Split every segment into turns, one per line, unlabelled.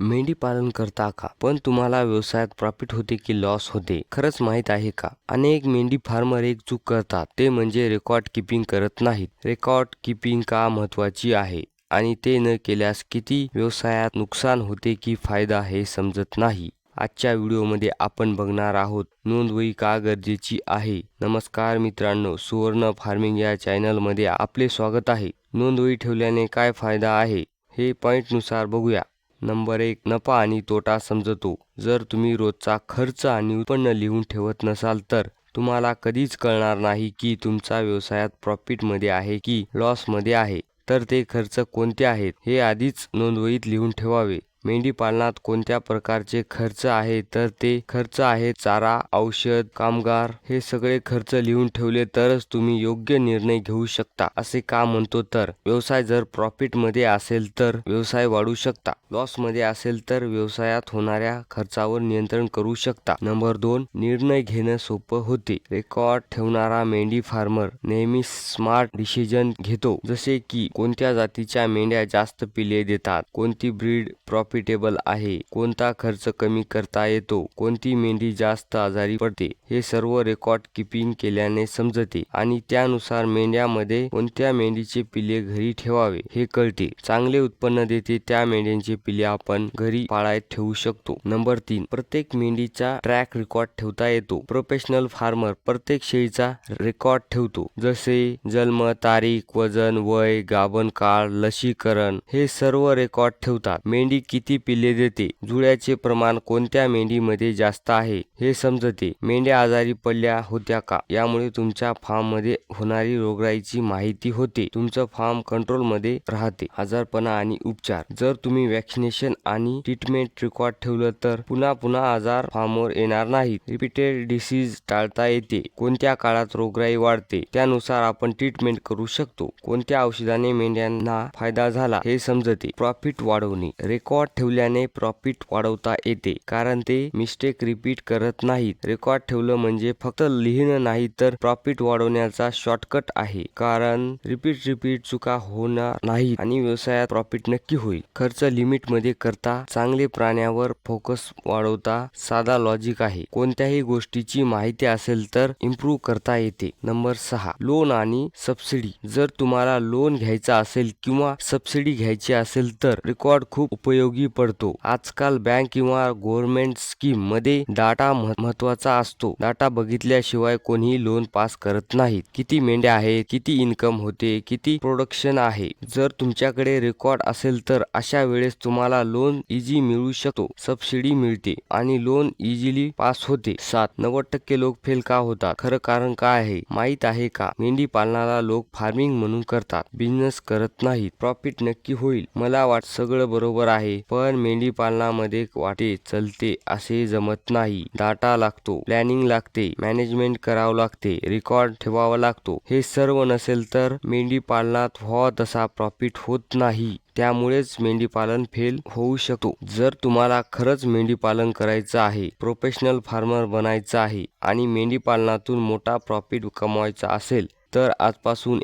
मेंढी पालन करता का? पण तुम्हाला व्यवसायात प्रॉफिट होते की लॉस होते? खरंच माहीत आहे का? अनेक मेंढी फार्मर एक चूक करतात, ते म्हणजे रेकॉर्ड कीपिंग करत नाहीत. रेकॉर्ड कीपिंग का महत्त्वाची आहे आणि ते न केल्यास किती व्यवसायात नुकसान होते की फायदा हे समजत नाही. आजच्या व्हिडिओमध्ये आपण बघणार आहोत नोंदवही का गरजेची आहे. नमस्कार मित्रांनो, सुवर्ण फार्मिंग या चॅनलमध्ये आपले स्वागत आहे. नोंदवही ठेवल्याने काय फायदा आहे हे पॉईंटनुसार बघूया. नंबर 1, नफा आणि तोटा समजतो. जर तुम्ही रोजचा खर्च आणि उत्पन्न लिहून ठेवत नसाल तर तुम्हाला कधीच कळणार नाही की तुमचा व्यवसायात प्रॉफिटमध्ये आहे की लॉसमध्ये आहे. तर ते खर्च कोणते आहेत हे आधीच नोंदवहीत लिहून ठेवावे. मेंढी पालनात कोणत्या प्रकारचे खर्च आहे तर ते खर्च आहेत चारा, औषध, कामगार हे सगळे खर्च लिहून ठेवले तरच तुम्ही योग्य निर्णय घेऊ शकता. असे का म्हणतो तर व्यवसाय जर प्रॉफिट मध्ये असेल तर व्यवसाय वाढू शकता, लॉस मध्ये असेल तर व्यवसायात होणाऱ्या खर्चावर नियंत्रण करू शकता. नंबर 2, निर्णय घेणं सोपं होते. रेकॉर्ड ठेवणारा मेंढी फार्मर नेहमी स्मार्ट डिसिजन घेतो, जसे की कोणत्या जातीच्या मेंढ्या जास्त पिले देतात, कोणती ब्रीड प्रॉफिटेबल आहे, कोणता खर्च कमी करता येतो, कोणती मेंढी जास्त आजारी पडते, हे सर्व रेकॉर्ड कीपिंग केल्याने समजते आणि त्यानुसार मेंढ्यामध्ये कोणत्या मेंढीचे पिले घरी ठेवावे हे कळते. चांगले उत्पन्न देते त्या मेंढ्यांचे पिले आपण घरी पाळायत ठेवू शकतो. नंबर 3, प्रत्येक मेंढीचा ट्रॅक रेकॉर्ड ठेवता येतो. प्रोफेशनल फार्मर प्रत्येक शेळीचा रेकॉर्ड ठेवतो, जसे जन्म तारीख, वजन, वय, गाभण काळ, लसीकरण हे सर्व रेकॉर्ड ठेवतात. मेंढी किती पिले देते, जुळ्याचे प्रमाण कोणत्या मेंढीमध्ये जास्त आहे हे समजते. मेंढ्या आजारी पडल्या होत्या का, यामुळे तुमच्या फार्म मध्ये होणारी रोगराईची माहिती होते. तुमचं फार्म कंट्रोल मध्ये राहते. आजारपणा आणि उपचार, जर तुम्ही वॅक्सिनेशन आणि ट्रीटमेंट रेकॉर्ड ठेवलं तर पुन्हा आजार फार्मवर येणार नाहीत. रिपीटेड डिसीज टाळता येते. कोणत्या काळात रोगराई वाढते त्यानुसार आपण ट्रीटमेंट करू शकतो. कोणत्या औषधाने मेंढ्यांना फायदा झाला हे समजते. प्रॉफिट वाढवणे, रेकॉर्ड ठेवल्याने प्रॉफिट वाढवता येते, कारण ते मिस्टेक रिपीट करत नाहीत. रेकॉर्ड ठेवलं म्हणजे फक्त लिहिणं नाही तर प्रॉफिट वाढवण्याचा शॉर्टकट आहे, कारण रिपीट चुका होणार नाही आणि व्यवसायात प्रॉफिट नक्की होईल. खर्च लिमिट मध्ये करता, चांगले प्राण्यावर फोकस वाढवता, साधा लॉजिक आहे. कोणत्याही गोष्टीची माहिती असेल तर इम्प्रूव्ह करता येते. नंबर 6, लोन आणि सबसिडी, जर तुम्हाला लोन घ्यायचा असेल किंवा सबसिडी घ्यायची असेल तर रेकॉर्ड खूप उपयोगी पडतो. आजकाल बँक किंवा गव्हर्नमेंट स्कीम मध्ये डाटा महत्त्वाचा असतो. डाटा बघितल्याशिवाय कोणीही लोन पास करत नाहीत. किती मेंढ्या आहेत, किती इन्कम होते, किती प्रोडक्शन आहे, जर तुमच्याकडे रेकॉर्ड असेल तर अशा वेळेस तुम्हाला लोन इझी मिळू शकतो. सबसिडी मिळते आणि लोन इझिली पास होते. 7, 90% लोक फेल का होतात, खरं कारण काय आहे माहित आहे का? मेंढी पालनाला लोक फार्मिंग म्हणून करतात, बिझनेस करत नाहीत. प्रॉफिट नक्की होईल मला सगळं बरोबर आहे, पण मेंढी पालनामध्ये वाटे चलते असे जमत नाही. डाटा लागतो, प्लॅनिंग लागते, मॅनेजमेंट करावं लागते, रेकॉर्ड ठेवावा लागतो. हे सर्व नसेल तर मेंढी पालनात व्हावा तसा प्रॉफिट होत नाही. त्यामुळेच मेंढीपालन फेल होऊ शकतो. जर तुम्हाला खरंच मेंढीपालन करायचं आहे, प्रोफेशनल फार्मर बनायचं आहे आणि मेंढीपालनातून मोठा प्रॉफिट कमवायचा असेल तर आजपासून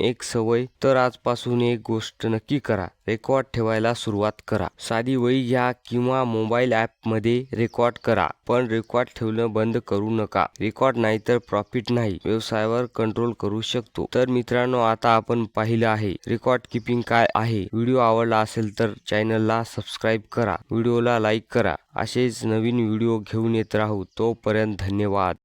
एक गोष्ट नक्की करा. रेकॉर्ड ठेवायला सुरुवात करा. साधी वही घ्या किंवा मोबाईल ॲप मध्ये रेकॉर्ड करा, पण रेकॉर्ड ठेवणं बंद करू नका. रेकॉर्ड नाही तर प्रॉफिट नाही. व्यवसायावर कंट्रोल करू शकतो. तर मित्रांनो, आता आपण पाहिलं आहे रेकॉर्ड कीपिंग काय आहे. व्हिडिओ आवडला असेल तर चॅनलला सबस्क्राईब करा, व्हिडिओला लाईक करा. असेच नवीन व्हिडिओ घेऊन येत राहू. तोपर्यंत धन्यवाद.